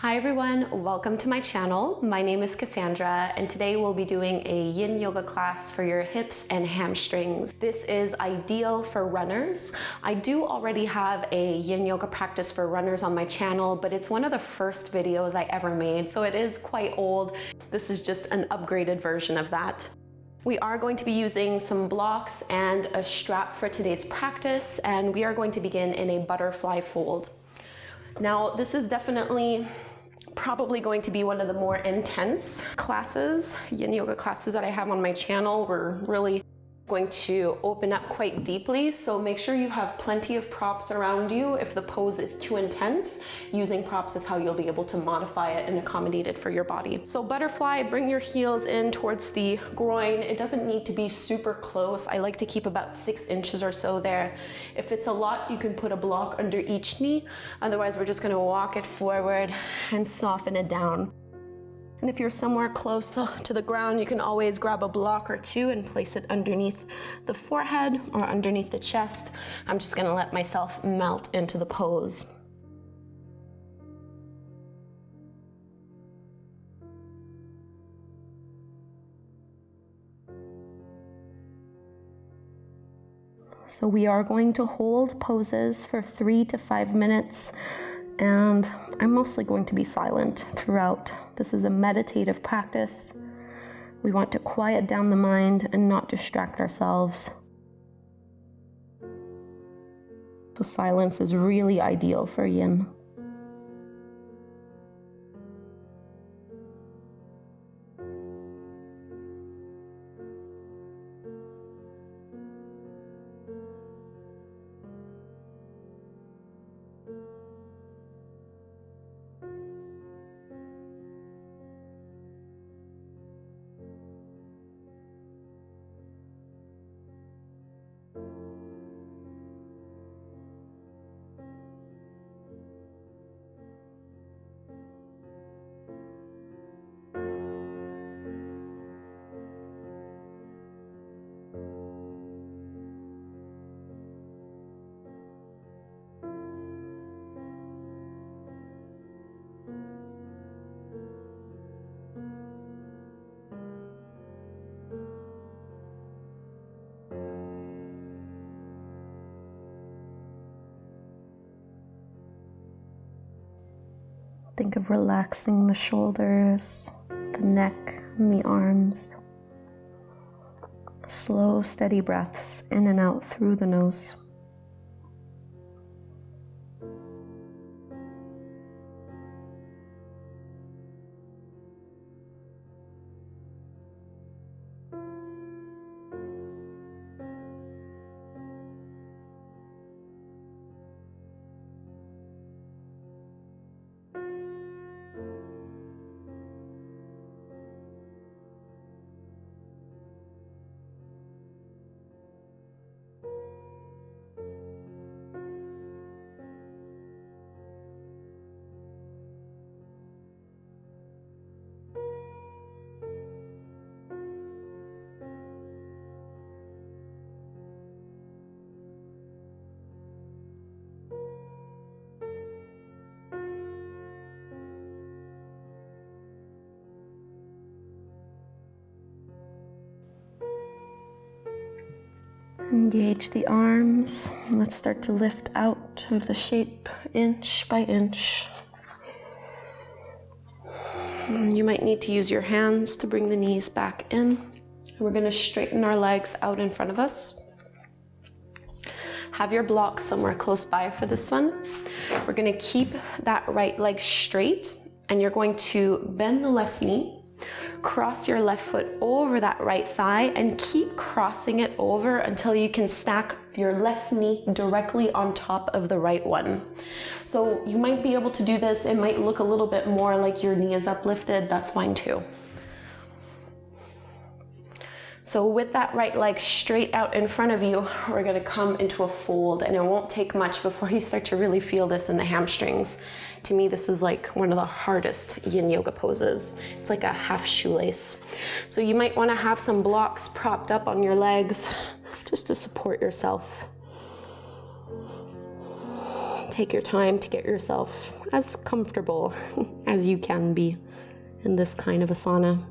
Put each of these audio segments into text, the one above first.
Hi everyone, welcome to my channel. My name is Cassandra and today we'll be doing a Yin Yoga class for your hips and hamstrings. This is ideal for runners. I do already have a Yin Yoga practice for runners on my channel, but it's one of the first videos I ever made, so it is quite old. This is just an upgraded version of that. We are going to be using some blocks and a strap for today's practice, and we are going to begin in a butterfly fold. Now, this is definitely probably going to be one of the more intense classes, Yin Yoga classes that I have on my channel. We're really going to open up quite deeply, so make sure you have plenty of props around you. If the pose is too intense, using props is how you'll be able to modify it and accommodate it for your body. So butterfly, bring your heels in towards the groin. It doesn't need to be super close. I like to keep about 6 inches or so there. If it's a lot, you can put a block under each knee. Otherwise, we're just going to walk it forward and soften it down. And if you're somewhere close to the ground, you can always grab a block or two and place it underneath the forehead or underneath the chest. I'm just gonna let myself melt into the pose. So we are going to hold poses for 3 to 5 minutes. And I'm mostly going to be silent throughout. This is a meditative practice. We want to quiet down the mind and not distract ourselves. So silence is really ideal for Yin. Think of relaxing the shoulders, the neck, and the arms. Slow, steady breaths in and out through the nose. Engage the arms. Let's start to lift out of the shape inch by inch. You might need to use your hands to bring the knees back in. We're going to straighten our legs out in front of us. Have your block somewhere close by for this one. We're going to keep that right leg straight, and you're going to bend the left knee. Cross your left foot over that right thigh and keep crossing it over until you can stack your left knee directly on top of the right one. So you might be able to do this. It might look a little bit more like your knee is uplifted. That's fine too. So with that right leg straight out in front of you, we're going to come into a fold, and it won't take much before you start to really feel this in the hamstrings. To me, this is like one of the hardest Yin Yoga poses. It's like a half shoelace. So you might want to have some blocks propped up on your legs just to support yourself. take your time to get yourself as comfortable as you can be in this kind of asana.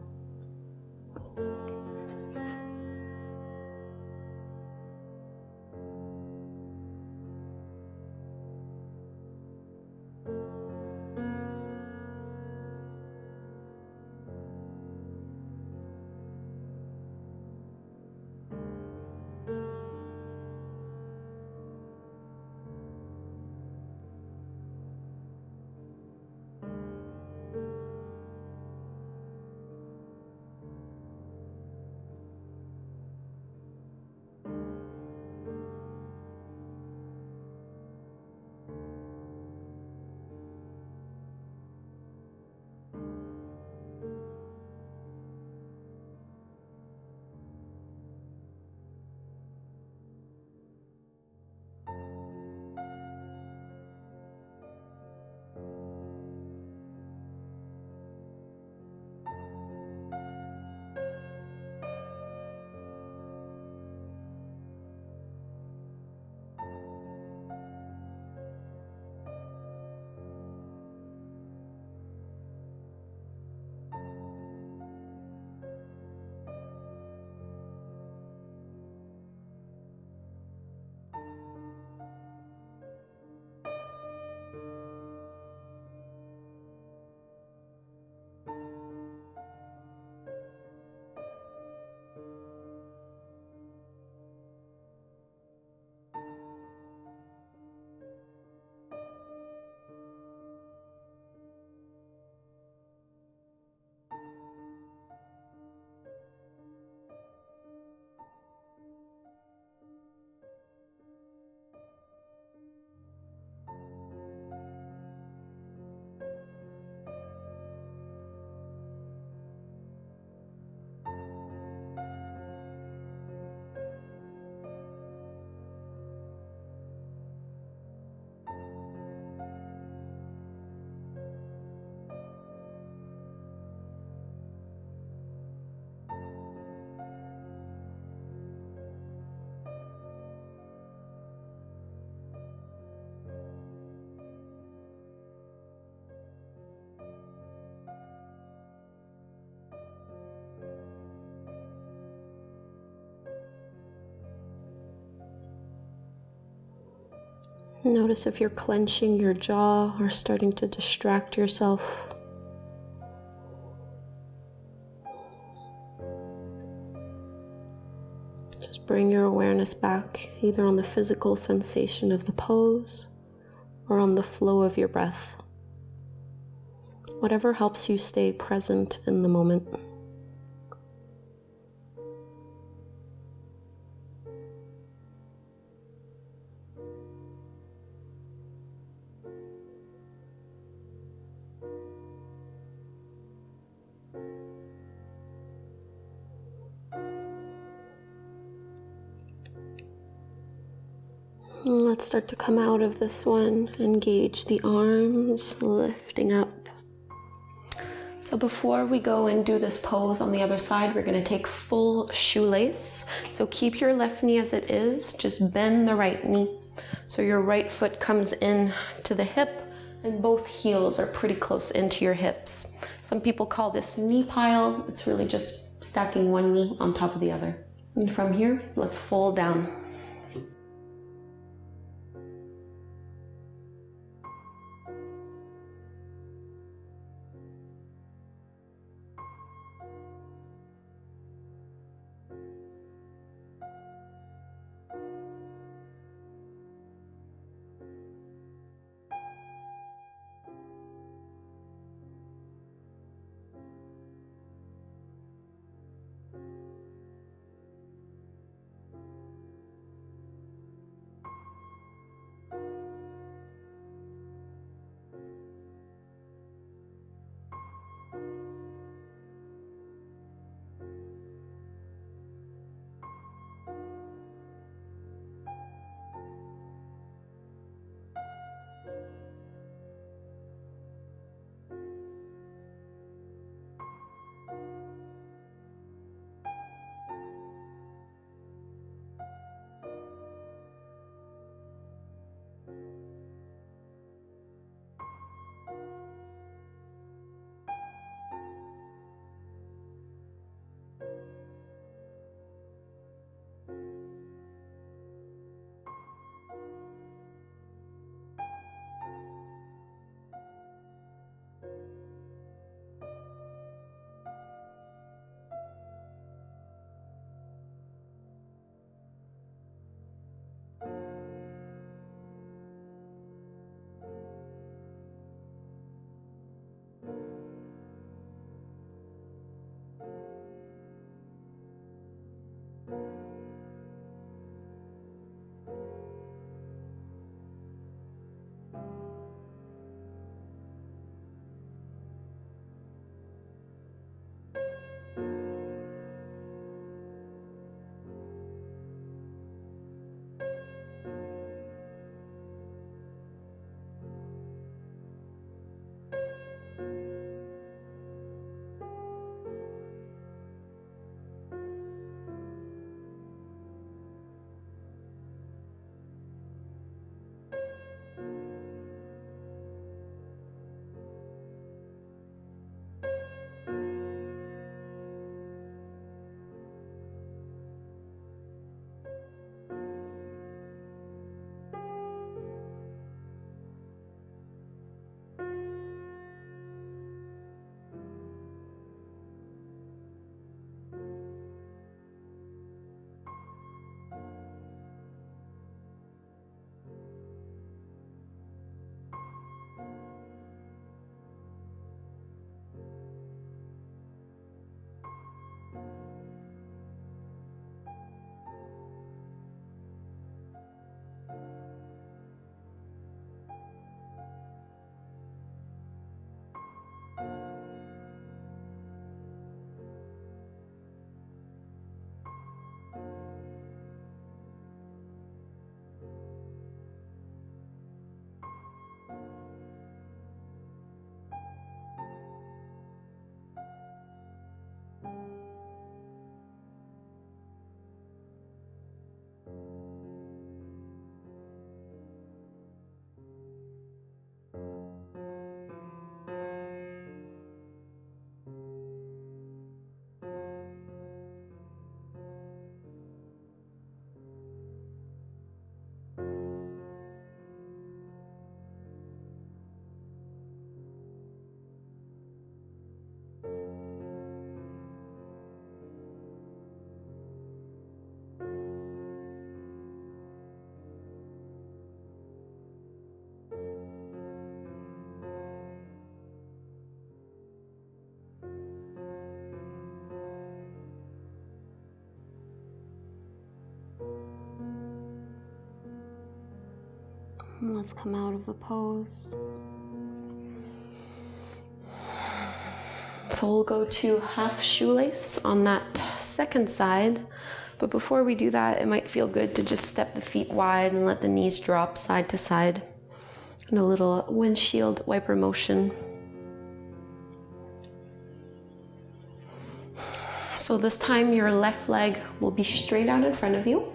Notice if you're clenching your jaw or starting to distract yourself. Just bring your awareness back, either on the physical sensation of the pose or on the flow of your breath. Whatever helps you stay present in the moment. And let's start to come out of this one. Engage the arms, lifting up. So before we go and do this pose on the other side, we're going to take full shoelace. So keep your left knee as it is, just bend the right knee. So your right foot comes in to the hip and both heels are pretty close into your hips. Some people call this knee pile. It's really just stacking one knee on top of the other. And from here, let's fold down. And let's come out of the pose. So we'll go to half shoelace on that second side. But before we do that, it might feel good to just step the feet wide and let the knees drop side to side. And a little windshield wiper motion. So this time your left leg will be straight out in front of you.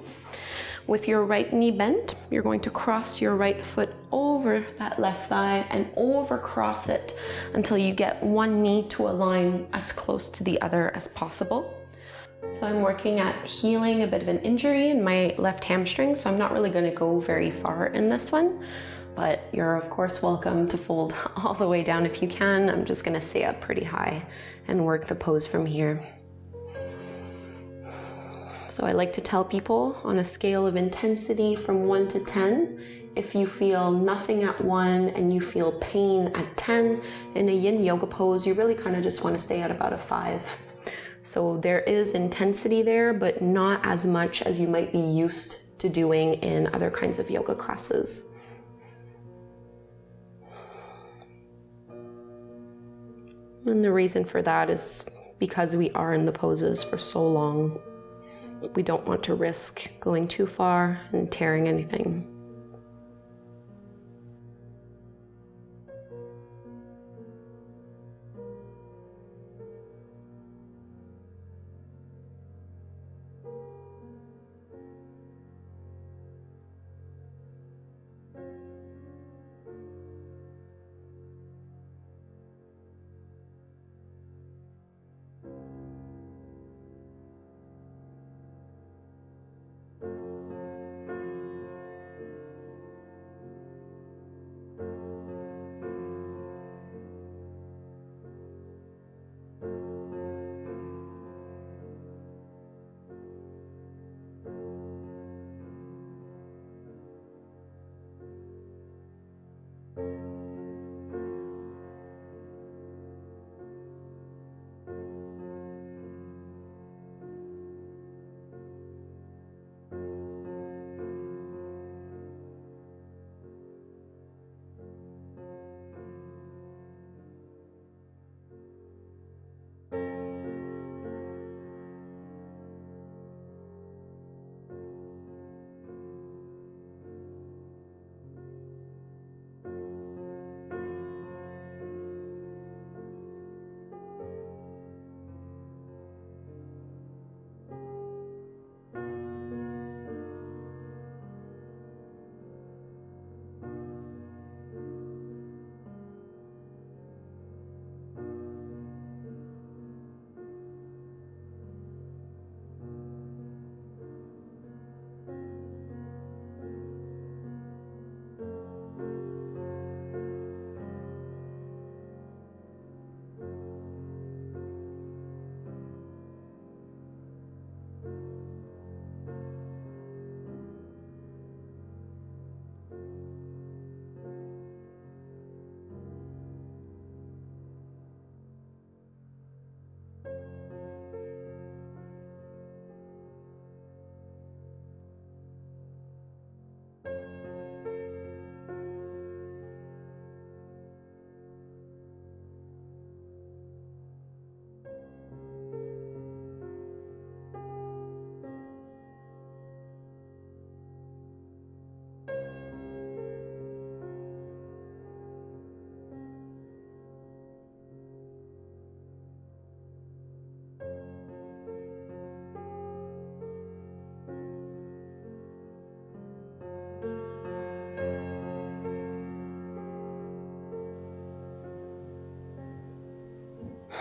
With your right knee bent, you're going to cross your right foot over that left thigh and over cross it until you get one knee to align as close to the other as possible. So I'm working at healing a bit of an injury in my left hamstring, so I'm not really going to go very far in this one, but you're of course welcome to fold all the way down if you can. I'm just going to stay up pretty high and work the pose from here. So I like to tell people on a scale of intensity from 1 to 10, if you feel nothing at 1 and you feel pain at 10 in a yin yoga pose, you really kind of just want to stay at about a 5. So there is intensity there, but not as much as you might be used to doing in other kinds of yoga classes. And the reason for that is because we are in the poses for so long. We don't want to risk going too far and tearing anything.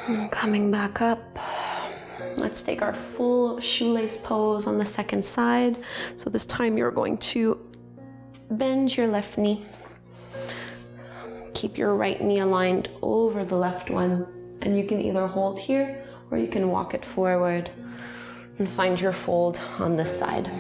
And coming back up, let's take our full shoelace pose on the second side. So this time you're going to bend your left knee. Keep your right knee aligned over the left one. And you can either hold here or you can walk it forward and find your fold on this side.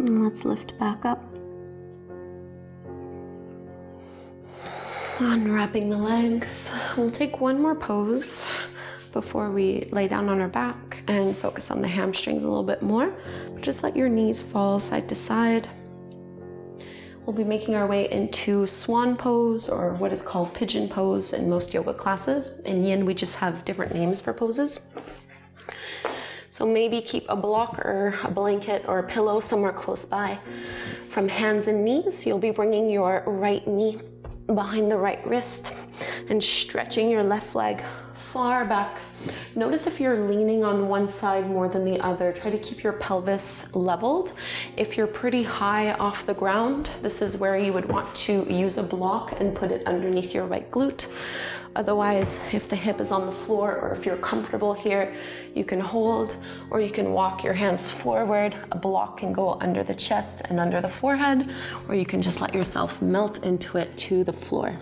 And let's lift back up. Unwrapping the legs. We'll take one more pose before we lay down on our back and focus on the hamstrings a little bit more. But just let your knees fall side to side. We'll be making our way into swan pose, or what is called pigeon pose in most yoga classes. In Yin, we just have different names for poses. So maybe keep a block or a blanket or a pillow somewhere close by. From hands and knees, you'll be bringing your right knee behind the right wrist and stretching your left leg far back. Notice if you're leaning on one side more than the other. Try to keep your pelvis leveled. If you're pretty high off the ground, this is where you would want to use a block and put it underneath your right glute. Otherwise, if the hip is on the floor or if you're comfortable here, you can hold or you can walk your hands forward. A block can go under the chest and under the forehead, or you can just let yourself melt into it to the floor.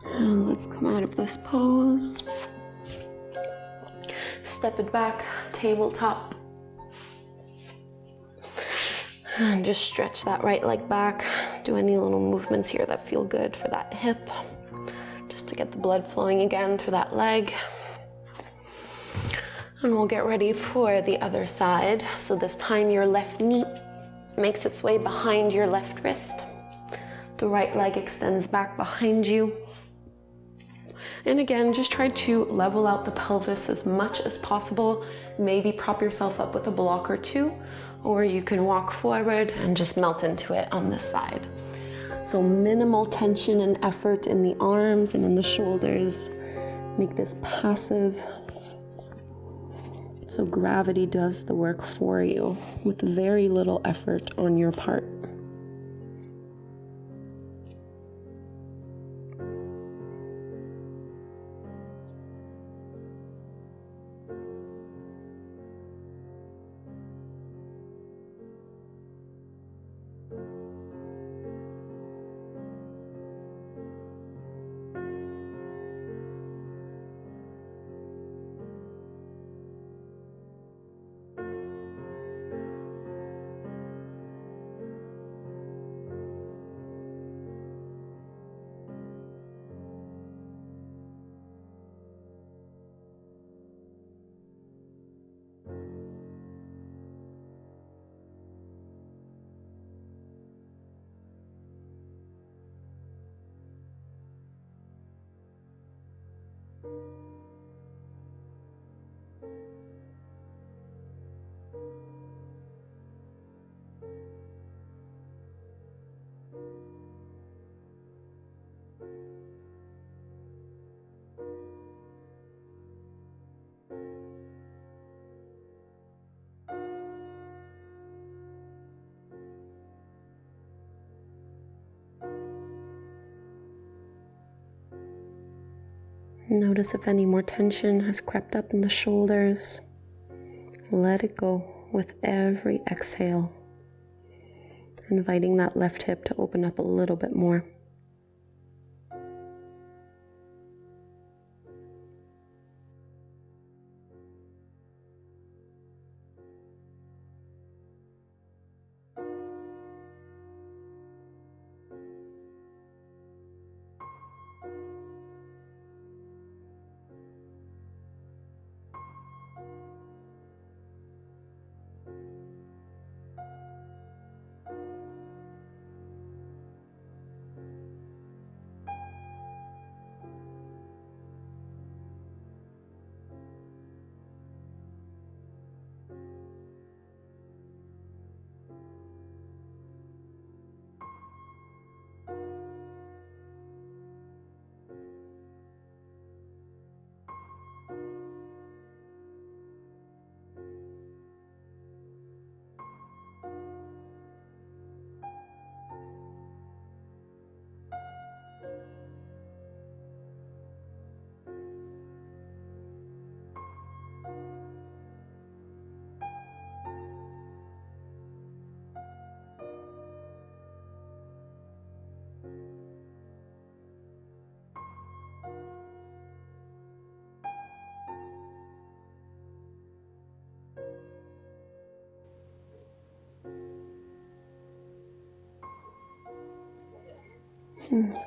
And let's come out of this pose. Step it back, tabletop. And just stretch that right leg back. Do any little movements here that feel good for that hip, just to get the blood flowing again through that leg. And we'll get ready for the other side. So this time your left knee makes its way behind your left wrist. The right leg extends back behind you. And again, just try to level out the pelvis as much as possible. Maybe prop yourself up with a block or two, or you can walk forward and just melt into it on this side. So minimal tension and effort in the arms and in the shoulders. Make this passive. So gravity does the work for you with very little effort on your part. Notice if any more tension has crept up in the shoulders. Let it go with every exhale, inviting that left hip to open up a little bit more.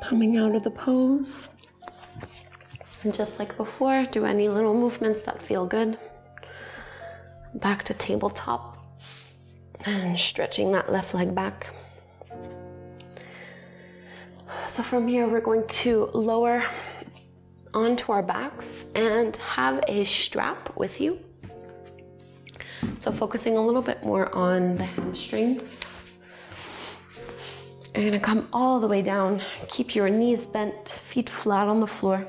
Coming out of the pose. And just like before, do any little movements that feel good. Back to tabletop. And stretching that left leg back. So from here, we're going to lower onto our backs and have a strap with you. So focusing a little bit more on the hamstrings. You're gonna come all the way down. Keep your knees bent, feet flat on the floor.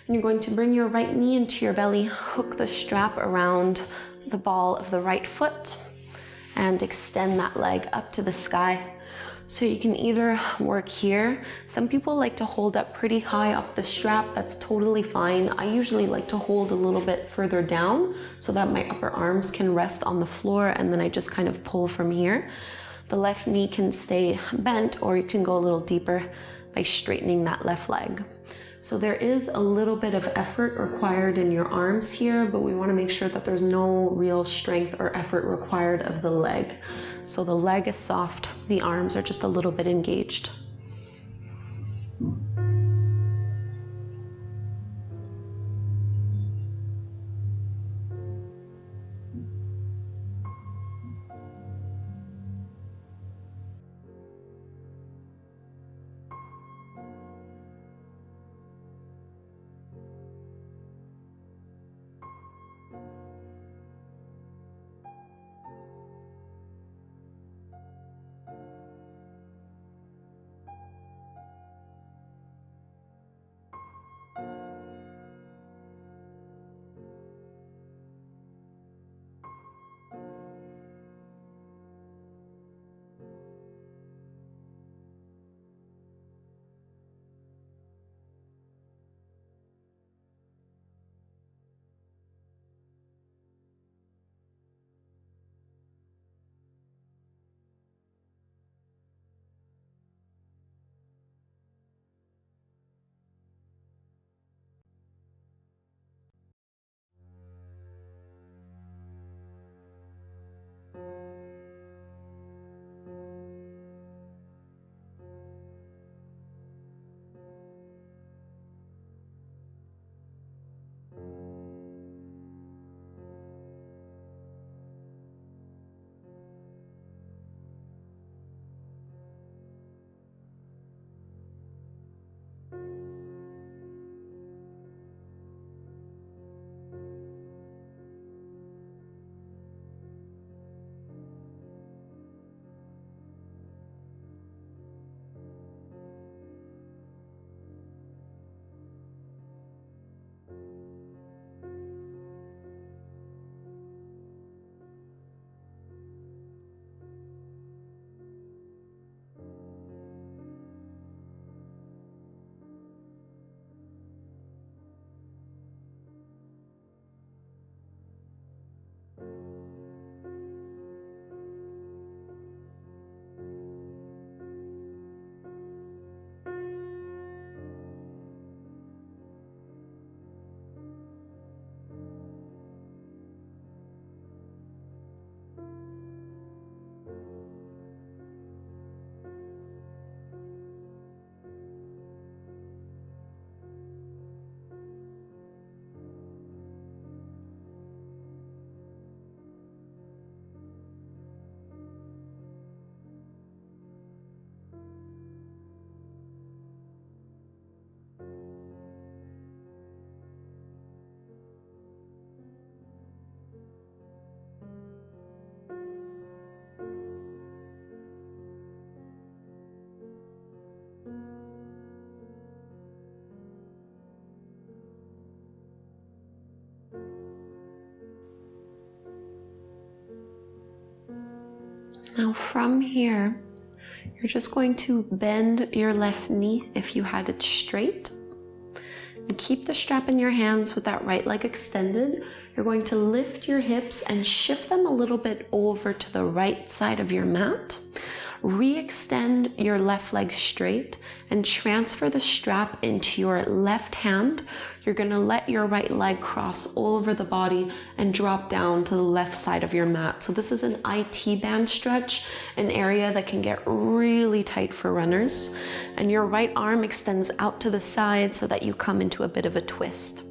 And you're going to bring your right knee into your belly, hook the strap around the ball of the right foot, and extend that leg up to the sky. So you can either work here. Some people like to hold up pretty high up the strap. That's totally fine. I usually like to hold a little bit further down so that my upper arms can rest on the floor, and then I just kind of pull from here. The left knee can stay bent, or you can go a little deeper by straightening that left leg. So there is a little bit of effort required in your arms here, but we want to make sure that there's no real strength or effort required of the leg. So the leg is soft, the arms are just a little bit engaged. Now from here, you're just going to bend your left knee if you had it straight. And keep the strap in your hands with that right leg extended. You're going to lift your hips and shift them a little bit over to the right side of your mat. Re-extend your left leg straight and transfer the strap into your left hand. You're going to let your right leg cross over the body and drop down to the left side of your mat. So this is an IT band stretch, an area that can get really tight for runners. And your right arm extends out to the side so that you come into a bit of a twist.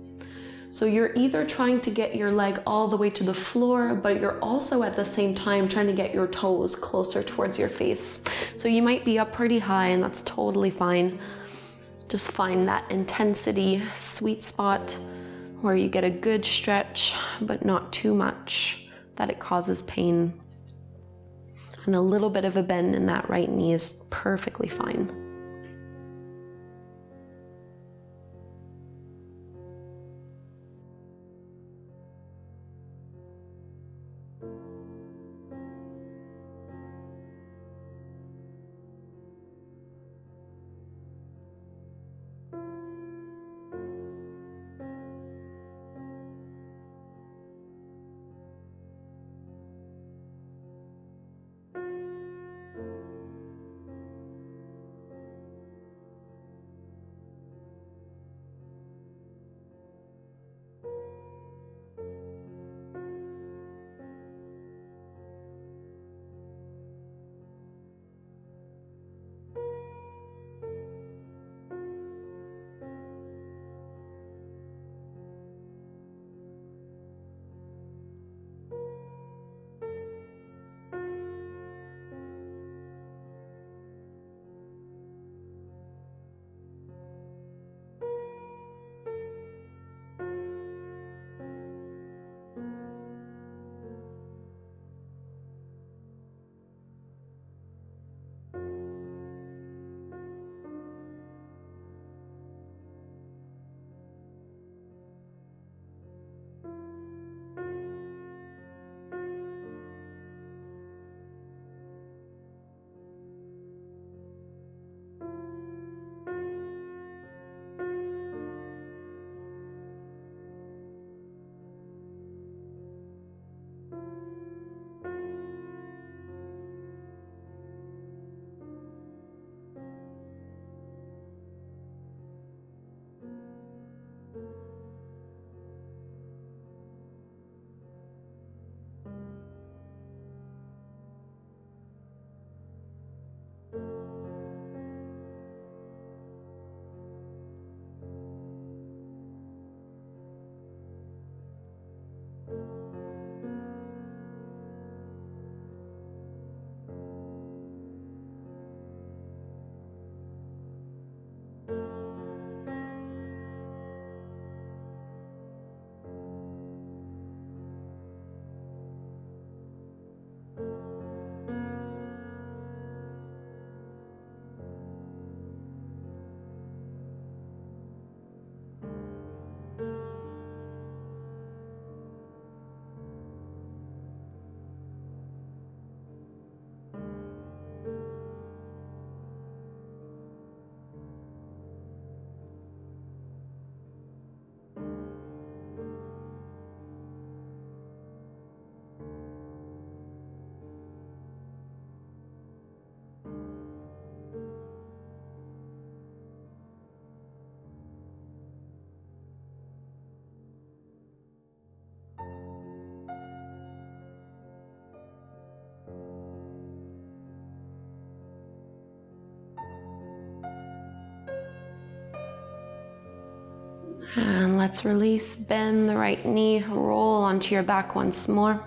So you're either trying to get your leg all the way to the floor, but you're also at the same time trying to get your toes closer towards your face. So you might be up pretty high, and that's totally fine. Just find that intensity sweet spot where you get a good stretch, but not too much that it causes pain. And a little bit of a bend in that right knee is perfectly fine. And let's release, bend the right knee, roll onto your back once more.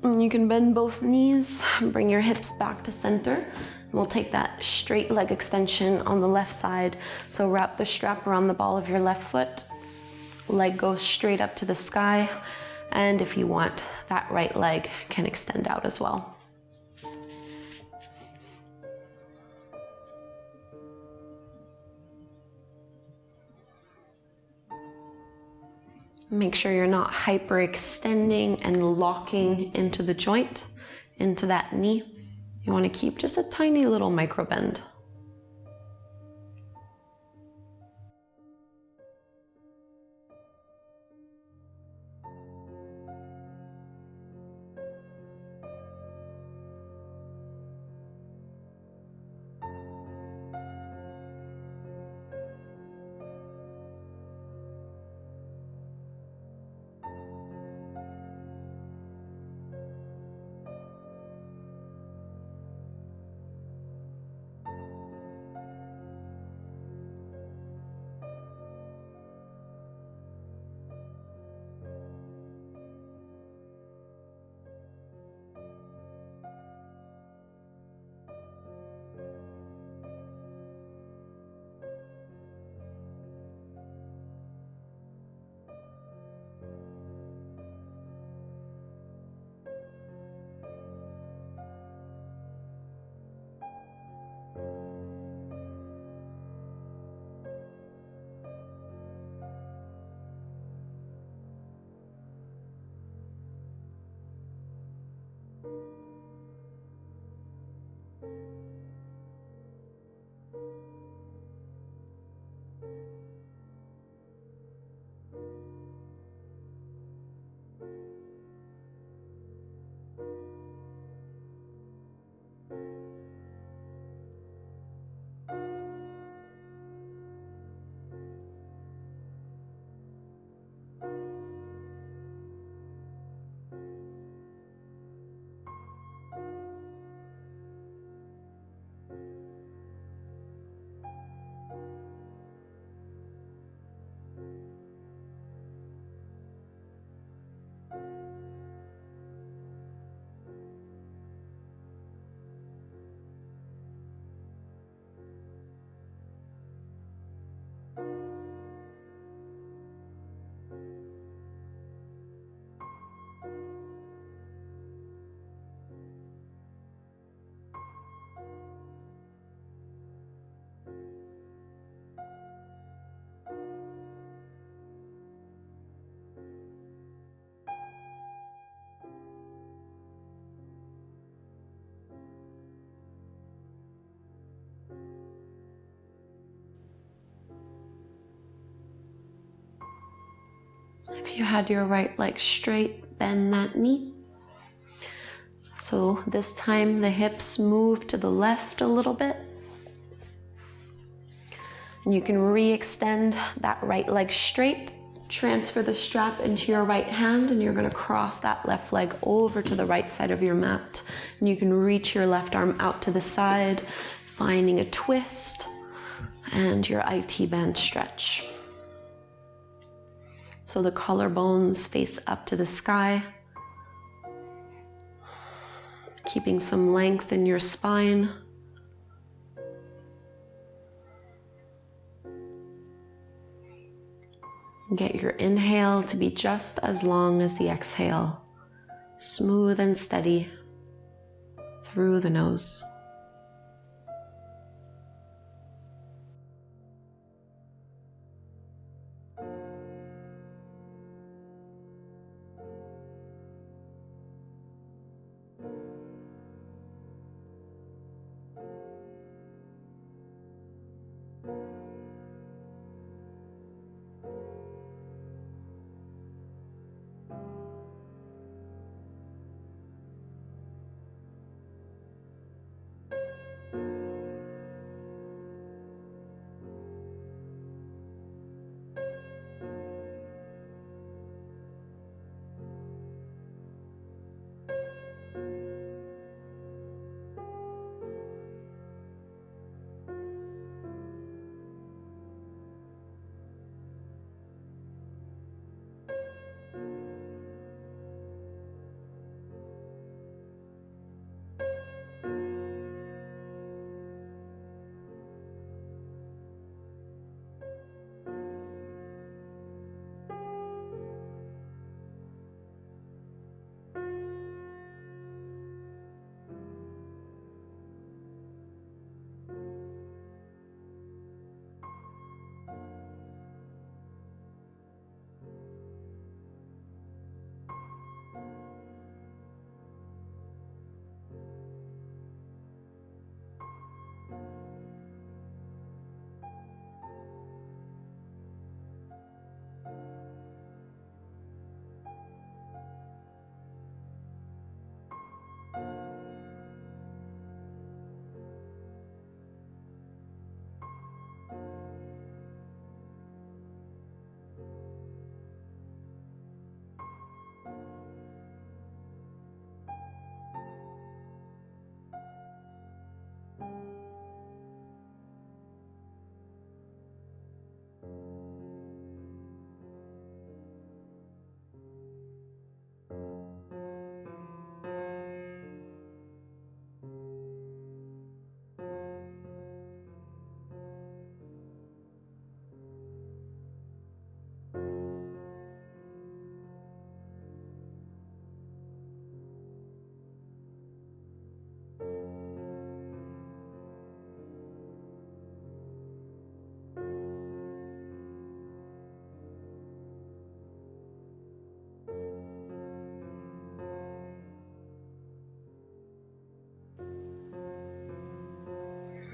And you can bend both knees, bring your hips back to center. And we'll take that straight leg extension on the left side. So wrap the strap around the ball of your left foot, leg goes straight up to the sky. And if you want, that right leg can extend out as well. Make sure you're not hyperextending and locking into the joint, into that knee. You want to keep just a tiny little micro bend. If you had your right leg straight, bend that knee. So this time the hips move to the left a little bit. And you can re-extend that right leg straight. Transfer the strap into your right hand, and you're going to cross that left leg over to the right side of your mat. And you can reach your left arm out to the side, finding a twist and your IT band stretch. So the collarbones face up to the sky, keeping some length in your spine. Get your inhale to be just as long as the exhale, smooth and steady through the nose.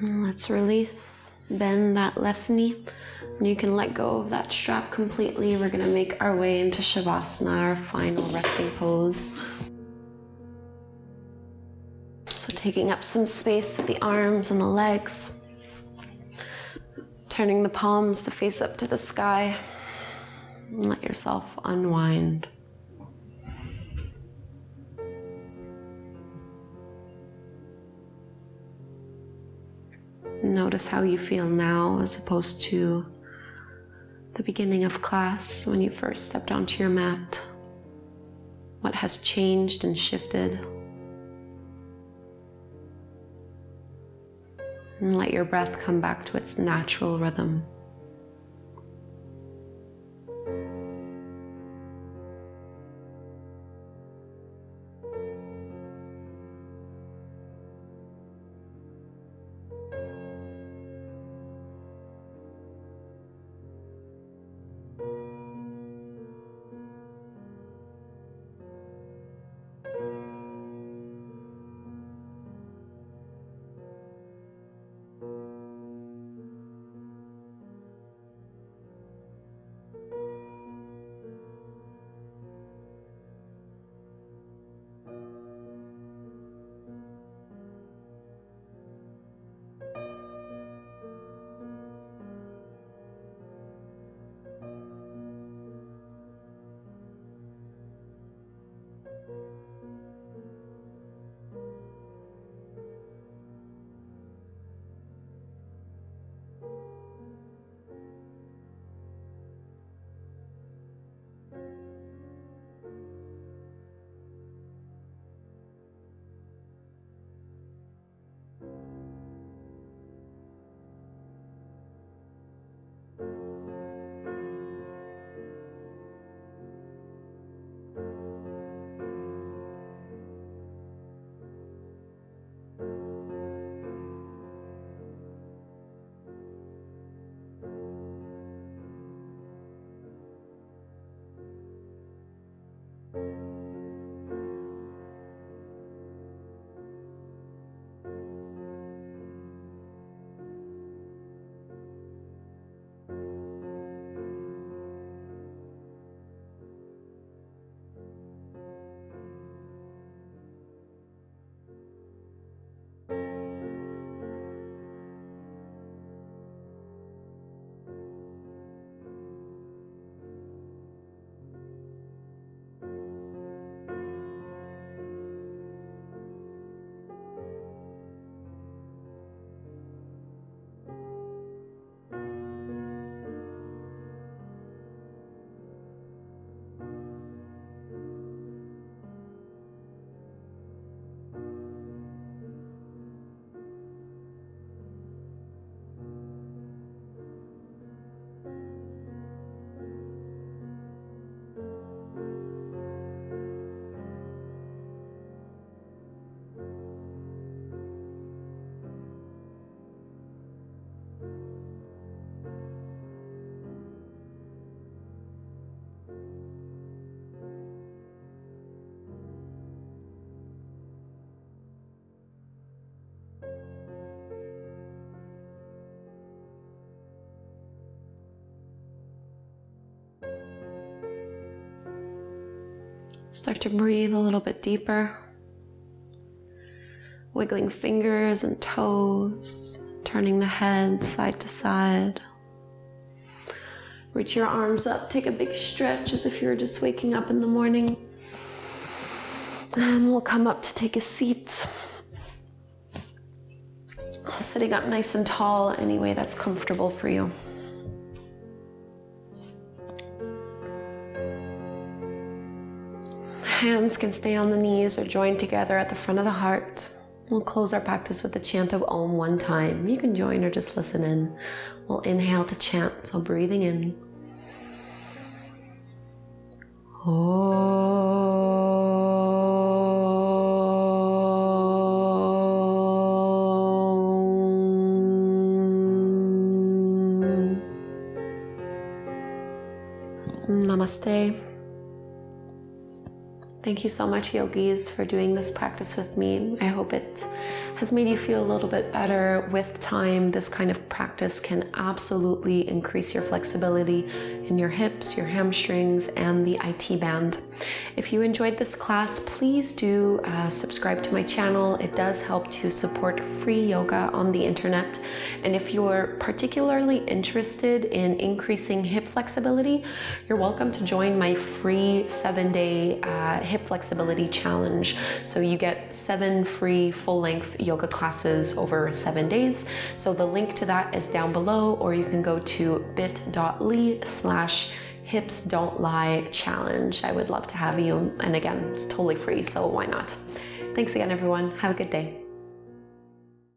Let's release. Bend that left knee. And you can let go of that strap completely. We're going to make our way into Shavasana, our final resting pose. So taking up some space with the arms and the legs. Turning the palms to face up to the sky. And let yourself unwind. Notice how you feel now as opposed to the beginning of class when you first stepped onto your mat. What has changed and shifted? And let your breath come back to its natural rhythm. Start to breathe a little bit deeper. Wiggling fingers and toes, turning the head side to side. Reach your arms up, take a big stretch as if you're just waking up in the morning. And we'll come up to take a seat. Sitting up nice and tall, any way that's comfortable for you. Hands can stay on the knees or joined together at the front of the heart. We'll close our practice with the chant of Om one time. You can join or just listen in. We'll inhale to chant, so breathing in. Namaste. Thank you so much, yogis, for doing this practice with me. I hope it has made you feel a little bit better. With time, this kind of practice can absolutely increase your flexibility in your hips, your hamstrings, and the IT band. If you enjoyed this class, please do subscribe to my channel. It does help to support free yoga on the internet. And if you're particularly interested in increasing hip flexibility, you're welcome to join my free 7-day hip flexibility challenge. So you get 7 free full-length yoga classes over 7 days. So the link to that is down below, or you can go to bit.ly/hips don't lie challenge. I would love to have you. And again, it's totally free, so why not? Thanks again, everyone. Have a good day.